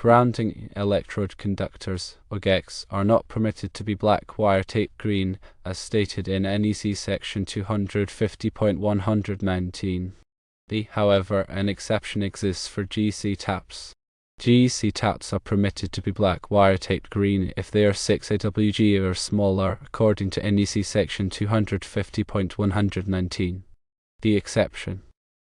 Grounding electrode conductors, or GECs, are not permitted to be black wire tape green, as stated in NEC section 250.119. However, an exception exists for GC taps. GC taps are permitted to be black wire taped green if they are 6 AWG or smaller, according to NEC section 250.119. The exception.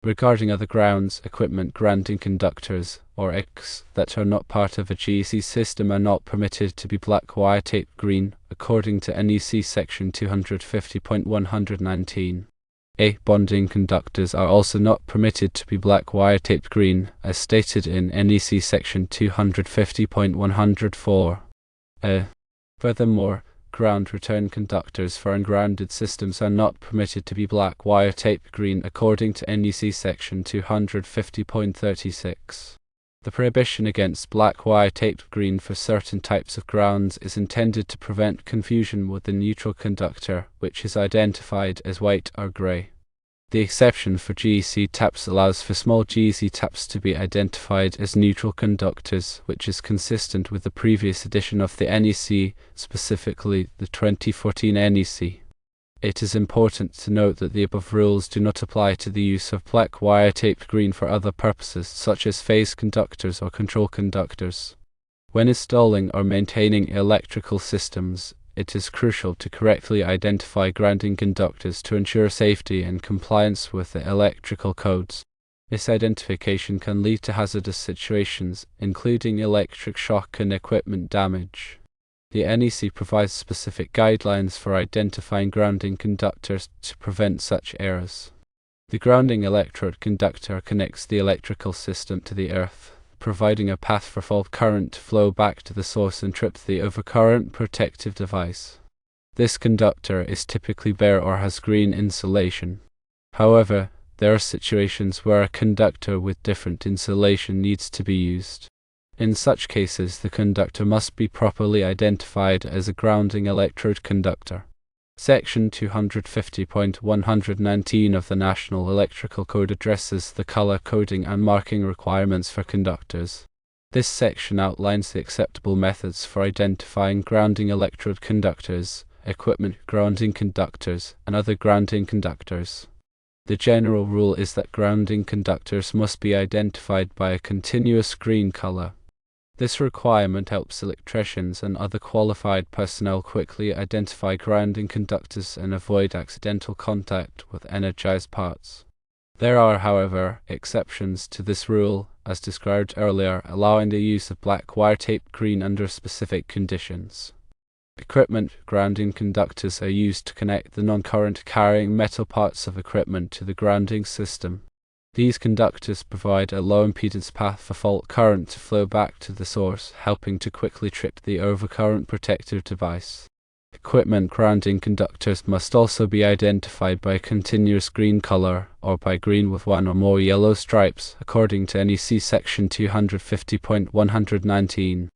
Regarding other grounds, equipment grounding conductors, or ECs, that are not part of a GC system are not permitted to be black wire taped green, according to NEC section 250.119. Bonding conductors are also not permitted to be black wire taped green, as stated in NEC section 250.104. Furthermore, ground return conductors for ungrounded systems are not permitted to be black wire taped green, according to NEC section 250.36. The prohibition against black wire taped green for certain types of grounds is intended to prevent confusion with the neutral conductor, which is identified as white or grey. The exception for GC taps allows for small GC taps to be identified as neutral conductors, which is consistent with the previous edition of the NEC, specifically the 2014 NEC. It is important to note that the above rules do not apply to the use of black wire taped green for other purposes, such as phase conductors or control conductors. When installing or maintaining electrical systems, it is crucial to correctly identify grounding conductors to ensure safety and compliance with the electrical codes. Misidentification can lead to hazardous situations, including electric shock and equipment damage. The NEC provides specific guidelines for identifying grounding conductors to prevent such errors. The grounding electrode conductor connects the electrical system to the earth, providing a path for fault current to flow back to the source and trip the overcurrent protective device. This conductor is typically bare or has green insulation. However, there are situations where a conductor with different insulation needs to be used. In such cases, the conductor must be properly identified as a grounding electrode conductor. Section 250.119 of the National Electrical Code addresses the color coding and marking requirements for conductors. This section outlines the acceptable methods for identifying grounding electrode conductors, equipment grounding conductors, and other grounding conductors. The general rule is that grounding conductors must be identified by a continuous green color. This requirement helps electricians and other qualified personnel quickly identify grounding conductors and avoid accidental contact with energized parts. There are, however, exceptions to this rule, as described earlier, allowing the use of black wire taped green under specific conditions. Equipment grounding conductors are used to connect the non-current carrying metal parts of equipment to the grounding system. These conductors provide a low impedance path for fault current to flow back to the source, helping to quickly trip the overcurrent protective device. Equipment grounding conductors must also be identified by a continuous green color, or by green with one or more yellow stripes, according to NEC section 250.119.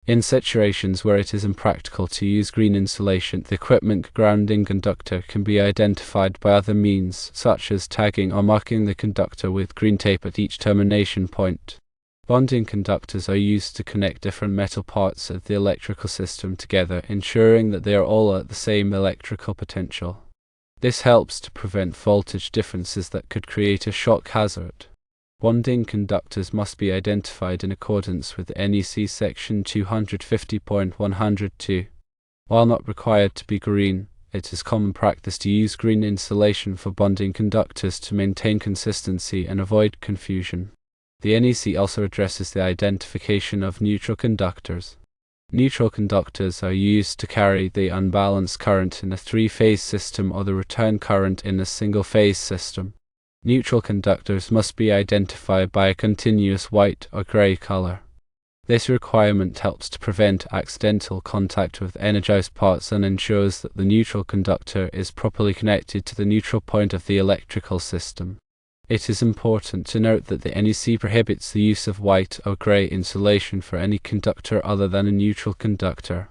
In situations where it is impractical to use green insulation, the equipment grounding conductor can be identified by other means, such as tagging or marking the conductor with green tape at each termination point. Bonding conductors are used to connect different metal parts of the electrical system together, ensuring that they are all at the same electrical potential. This helps to prevent voltage differences that could create a shock hazard. Bonding conductors must be identified in accordance with NEC section 250.102. While not required to be green, it is common practice to use green insulation for bonding conductors to maintain consistency and avoid confusion. The NEC also addresses the identification of neutral conductors. Neutral conductors are used to carry the unbalanced current in a three-phase system or the return current in a single-phase system. Neutral conductors must be identified by a continuous white or grey color. This requirement helps to prevent accidental contact with energized parts and ensures that the neutral conductor is properly connected to the neutral point of the electrical system. It is important to note that the NEC prohibits the use of white or grey insulation for any conductor other than a neutral conductor.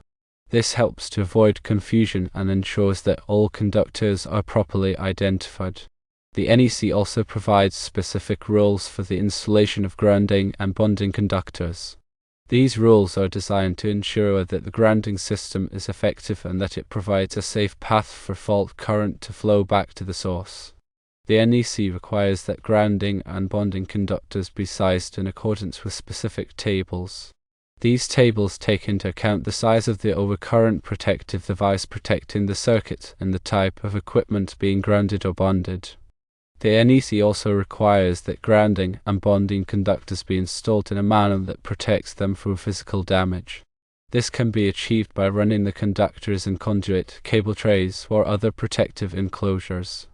This helps to avoid confusion and ensures that all conductors are properly identified. The NEC also provides specific rules for the installation of grounding and bonding conductors. These rules are designed to ensure that the grounding system is effective and that it provides a safe path for fault current to flow back to the source. The NEC requires that grounding and bonding conductors be sized in accordance with specific tables. These tables take into account the size of the overcurrent protective device protecting the circuit and the type of equipment being grounded or bonded. The NEC also requires that grounding and bonding conductors be installed in a manner that protects them from physical damage. This can be achieved by running the conductors in conduit, cable trays, or other protective enclosures.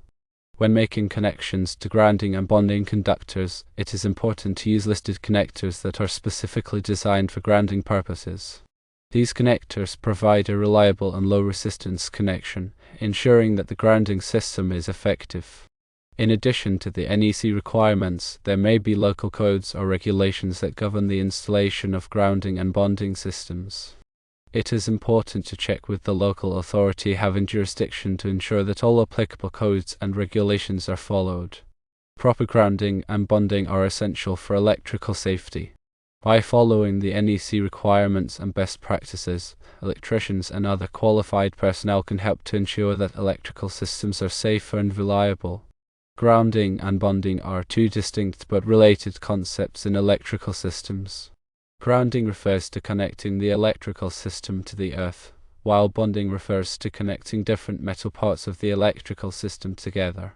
When making connections to grounding and bonding conductors, it is important to use listed connectors that are specifically designed for grounding purposes. These connectors provide a reliable and low-resistance connection, ensuring that the grounding system is effective. In addition to the NEC requirements, there may be local codes or regulations that govern the installation of grounding and bonding systems. It is important to check with the local authority having jurisdiction to ensure that all applicable codes and regulations are followed. Proper grounding and bonding are essential for electrical safety. By following the NEC requirements and best practices, electricians and other qualified personnel can help to ensure that electrical systems are safe and reliable. Grounding and bonding are two distinct but related concepts in electrical systems. Grounding refers to connecting the electrical system to the earth, while bonding refers to connecting different metal parts of the electrical system together.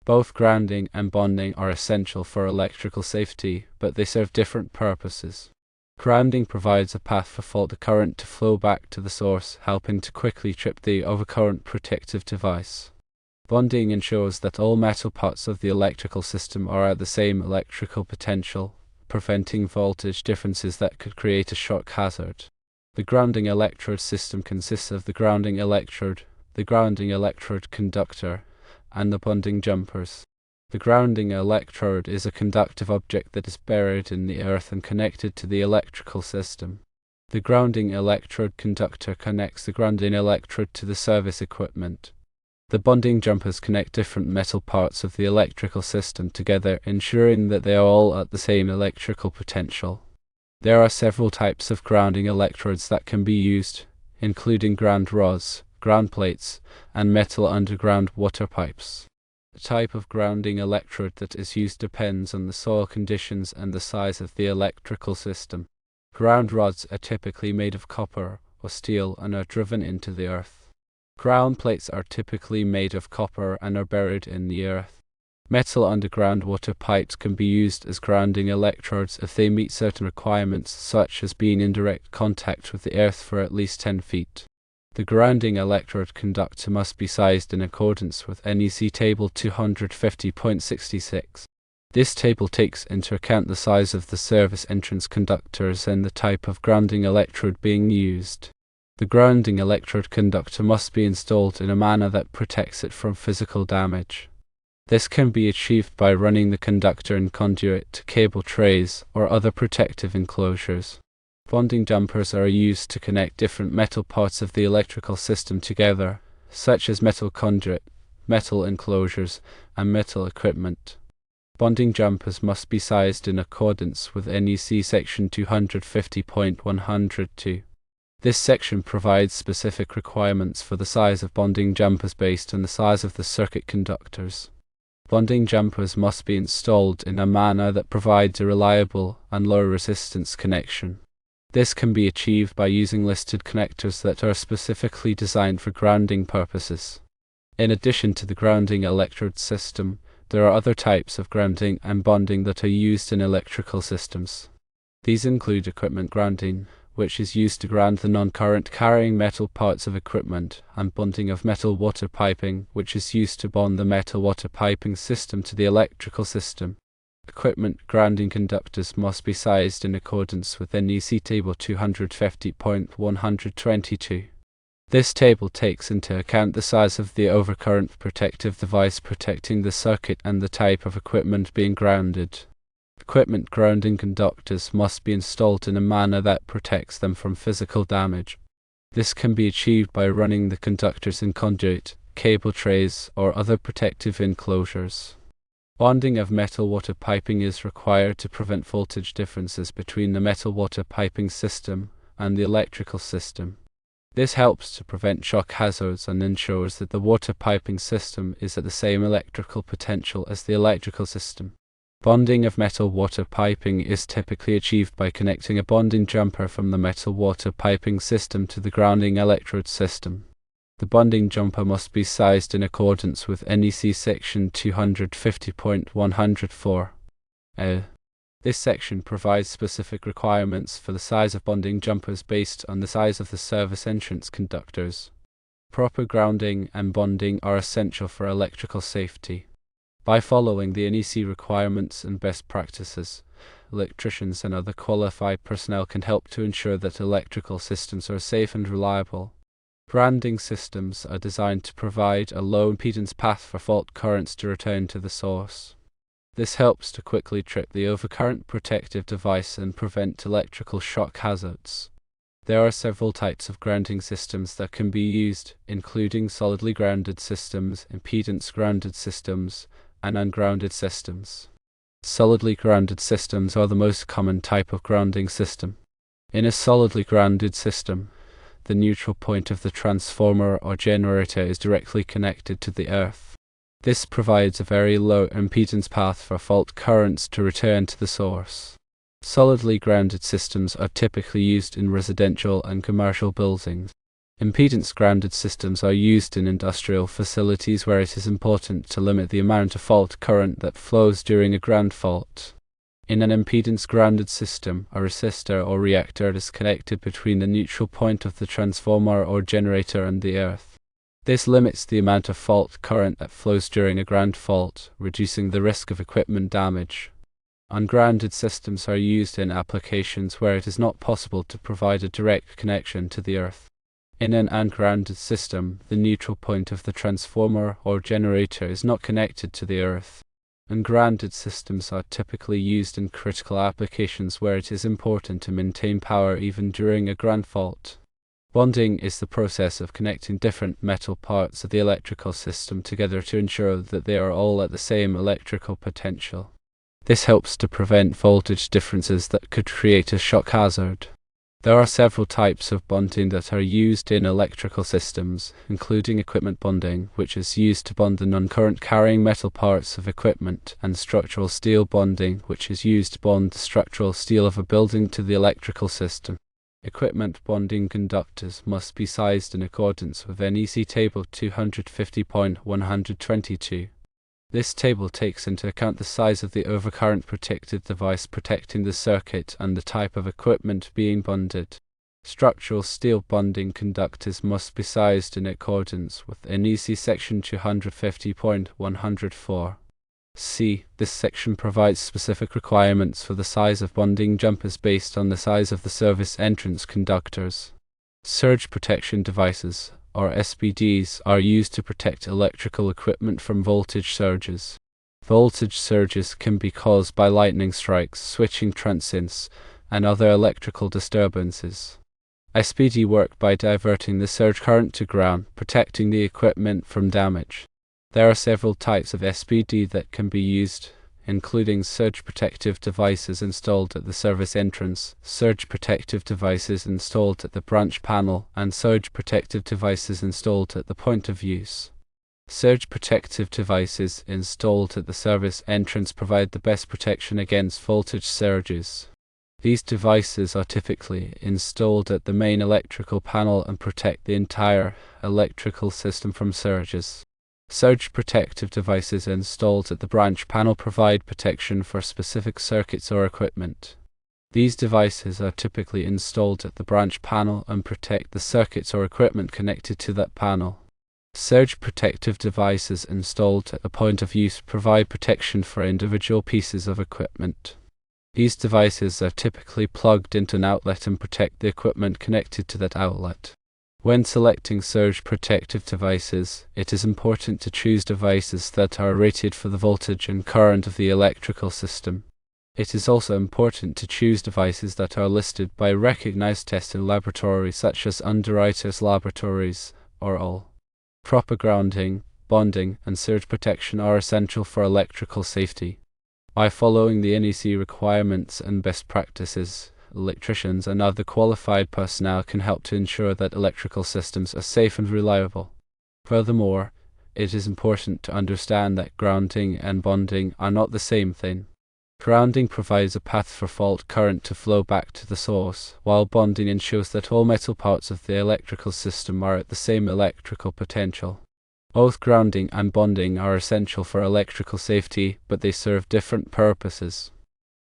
Both grounding and bonding are essential for electrical safety, but they serve different purposes. Grounding provides a path for fault current to flow back to the source, helping to quickly trip the overcurrent protective device. Bonding ensures that all metal parts of the electrical system are at the same electrical potential, preventing voltage differences that could create a shock hazard. The grounding electrode system consists of the grounding electrode conductor, and the bonding jumpers. The grounding electrode is a conductive object that is buried in the earth and connected to the electrical system. The grounding electrode conductor connects the grounding electrode to the service equipment. The bonding jumpers connect different metal parts of the electrical system together, ensuring that they are all at the same electrical potential. There are several types of grounding electrodes that can be used, including ground rods, ground plates, and metal underground water pipes. The type of grounding electrode that is used depends on the soil conditions and the size of the electrical system. Ground rods are typically made of copper or steel and are driven into the earth. Ground plates are typically made of copper and are buried in the earth. Metal underground water pipes can be used as grounding electrodes if they meet certain requirements, such as being in direct contact with the earth for at least 10 feet. The grounding electrode conductor must be sized in accordance with NEC Table 250.66. This table takes into account the size of the service entrance conductors and the type of grounding electrode being used. The grounding electrode conductor must be installed in a manner that protects it from physical damage. This can be achieved by running the conductor in conduit, cable trays, or other protective enclosures. Bonding jumpers are used to connect different metal parts of the electrical system together, such as metal conduit, metal enclosures, and metal equipment. Bonding jumpers must be sized in accordance with NEC Section 250.102. This section provides specific requirements for the size of bonding jumpers based on the size of the circuit conductors. Bonding jumpers must be installed in a manner that provides a reliable and low-resistance connection. This can be achieved by using listed connectors that are specifically designed for grounding purposes. In addition to the grounding electrode system, there are other types of grounding and bonding that are used in electrical systems. These include equipment grounding, which is used to ground the non-current carrying metal parts of equipment, and bonding of metal water piping, which is used to bond the metal water piping system to the electrical system. Equipment grounding conductors must be sized in accordance with NEC Table 250.122. This table takes into account the size of the overcurrent protective device protecting the circuit and the type of equipment being grounded. Equipment grounding conductors must be installed in a manner that protects them from physical damage. This can be achieved by running the conductors in conduit, cable trays, or other protective enclosures. Bonding of metal-water piping is required to prevent voltage differences between the metal-water piping system and the electrical system. This helps to prevent shock hazards and ensures that the water piping system is at the same electrical potential as the electrical system. Bonding of metal-water piping is typically achieved by connecting a bonding jumper from the metal-water piping system to the grounding electrode system. The bonding jumper must be sized in accordance with NEC section 250.104. This section provides specific requirements for the size of bonding jumpers based on the size of the service entrance conductors. Proper grounding and bonding are essential for electrical safety. By following the NEC requirements and best practices, electricians and other qualified personnel can help to ensure that electrical systems are safe and reliable. Grounding systems are designed to provide a low impedance path for fault currents to return to the source. This helps to quickly trip the overcurrent protective device and prevent electrical shock hazards. There are several types of grounding systems that can be used, including solidly grounded systems, impedance grounded systems, and ungrounded systems. Solidly grounded systems are the most common type of grounding system. In a solidly grounded system, the neutral point of the transformer or generator is directly connected to the earth. This provides a very low impedance path for fault currents to return to the source. Solidly grounded systems are typically used in residential and commercial buildings. Impedance grounded systems are used in industrial facilities where it is important to limit the amount of fault current that flows during a ground fault. In an impedance grounded system, a resistor or reactor is connected between the neutral point of the transformer or generator and the earth. This limits the amount of fault current that flows during a ground fault, reducing the risk of equipment damage. Ungrounded systems are used in applications where it is not possible to provide a direct connection to the earth. In an ungrounded system, the neutral point of the transformer or generator is not connected to the earth. Ungrounded systems are typically used in critical applications where it is important to maintain power even during a ground fault. Bonding is the process of connecting different metal parts of the electrical system together to ensure that they are all at the same electrical potential. This helps to prevent voltage differences that could create a shock hazard. There are several types of bonding that are used in electrical systems, including equipment bonding, which is used to bond the non-current carrying metal parts of equipment, and structural steel bonding, which is used to bond the structural steel of a building to the electrical system. Equipment bonding conductors must be sized in accordance with NEC Table 250.122. This table takes into account the size of the overcurrent protective device protecting the circuit and the type of equipment being bonded. Structural steel bonding conductors must be sized in accordance with NEC section 250.104. This section provides specific requirements for the size of bonding jumpers based on the size of the service entrance conductors. Surge protection devices, or SPDs, are used to protect electrical equipment from voltage surges. Voltage surges can be caused by lightning strikes, switching transients, and other electrical disturbances. SPD work by diverting the surge current to ground, protecting the equipment from damage. There are several types of SPD that can be used, including surge protective devices installed at the service entrance, surge protective devices installed at the branch panel, and surge protective devices installed at the point of use. Surge protective devices installed at the service entrance provide the best protection against voltage surges. These devices are typically installed at the main electrical panel and protect the entire electrical system from surges. Surge protective devices installed at the branch panel provide protection for specific circuits or equipment. These devices are typically installed at the branch panel and protect the circuits or equipment connected to that panel. Surge protective devices installed at the point of use provide protection for individual pieces of equipment. These devices are typically plugged into an outlet and protect the equipment connected to that outlet. When selecting surge protective devices, it is important to choose devices that are rated for the voltage and current of the electrical system. It is also important to choose devices that are listed by recognized testing laboratories such as Underwriters Laboratories or all. Proper grounding bonding, and surge protection are essential for electrical safety. By following the NEC requirements and best practices, electricians and other qualified personnel can help to ensure that electrical systems are safe and reliable. Furthermore, it is important to understand that grounding and bonding are not the same thing. Grounding provides a path for fault current to flow back to the source, while bonding ensures that all metal parts of the electrical system are at the same electrical potential. Both grounding and bonding are essential for electrical safety, but they serve different purposes.